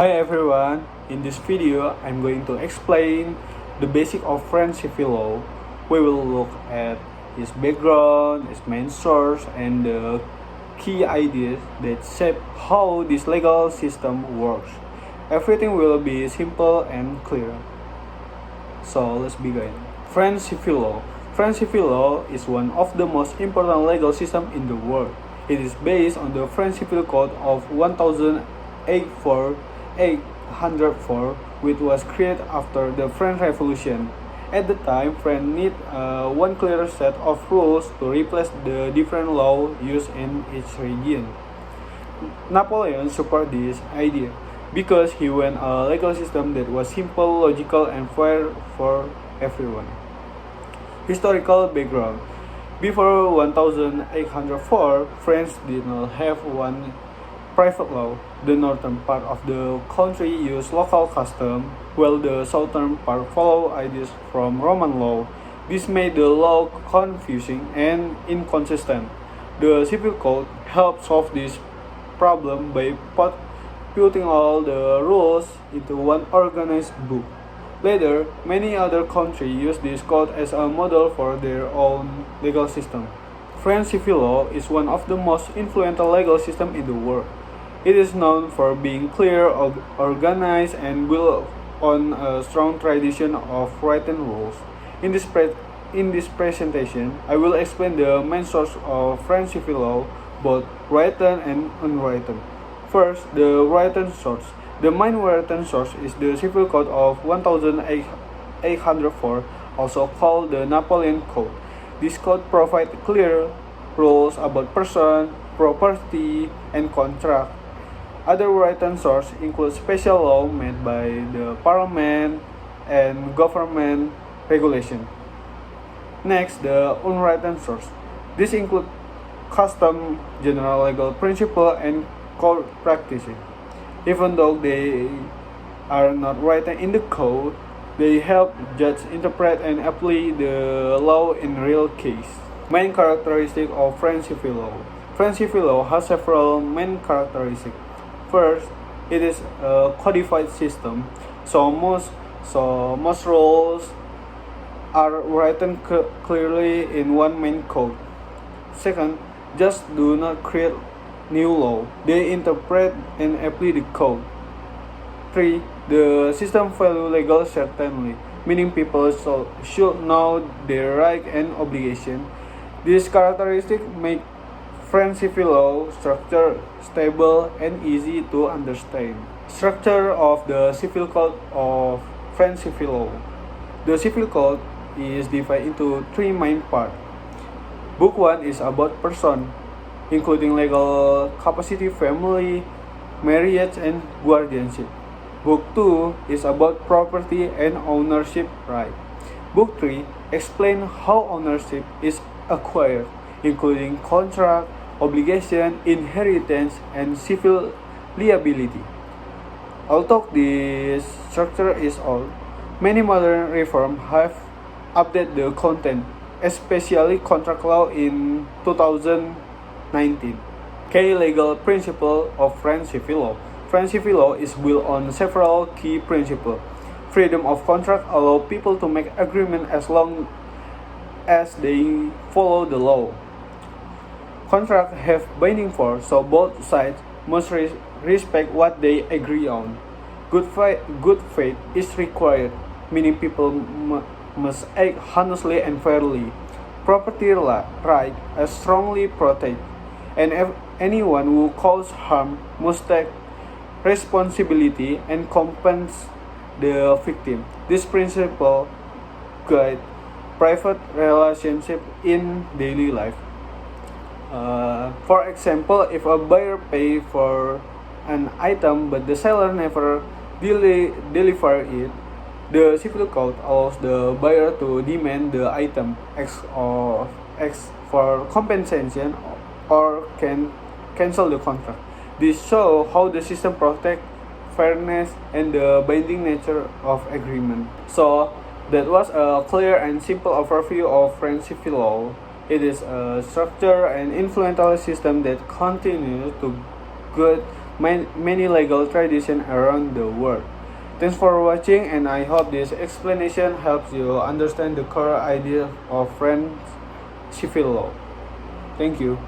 Hi everyone, in this video I'm going to explain the basic of French civil law. We will look at its background, its main source, and the key ideas that shape how this legal system works. Everything will be simple and clear. So let's begin. French civil law. French civil law is one of the most important legal systems in the world. It is based on the French Civil Code of 1804, which was created after the French Revolution. At the time, France needed one clear set of rules to replace the different laws used in each region. Napoleon supported this idea because he wanted a legal system that was simple, logical, and fair for everyone. Historical background. Before 1804, France did not have one private law. The northern part of the country used local custom, while the southern part followed ideas from Roman law. This made the law confusing and inconsistent. The Civil Code helped solve this problem by putting all the rules into one organized book. Later, many other countries used this code as a model for their own legal system. French civil law is one of the most influential legal systems in the world. It is known for being clear, organized, and built on a strong tradition of written rules. In this presentation, I will explain the main source of French civil law, both written and unwritten. First, the written source. The main written source is the Civil Code of 1804, also called the Napoleon Code. This code provides clear rules about person, property, and contract. Other written sources include special law made by the parliament and government regulation. Next, the unwritten source. This includes custom, general legal principle, and court practices. Even though they are not written in the code, they help judges interpret and apply the law in real case. Main characteristic of French civil law. French civil law has several main characteristics. First, it is a codified system, so most rules are written clearly in one main code. Second, judges do not create new law. They interpret and apply the code. 3. The system values legal certainty, meaning people should know their right and obligation. These characteristics make French civil law structure stable and easy to understand. Structure of the Civil Code of French civil law. The Civil Code is divided into three main parts. Book 1 is about person, including legal capacity, family, marriage, and guardianship. Book 2 is about property and ownership right. Book 3 explains how ownership is acquired, including contract, obligation, inheritance, and civil liability. Although this structure is old, many modern reforms have updated the content, especially contract law in 2019. Key legal principle of French civil law. French civil law is built on several key principles. Freedom of contract allows people to make agreement as long as they follow the law. Contracts have binding force, so both sides must respect what they agree on. Good faith is required, meaning people must act honestly and fairly. Property right are strongly protected, and anyone who causes harm must take responsibility and compensate the victim. This principle guide private relationship in daily life. For example, if a buyer pays for an item but the seller never deliver it, the Civil Code allows the buyer to demand the item X for compensation or can cancel the contract. This shows how the system protects fairness and the binding nature of agreement. So that was a clear and simple overview of French civil law. It is a structured and influential system that continues to guide many legal traditions around the world. Thanks for watching, and I hope this explanation helps you understand the core idea of French civil law. Thank you.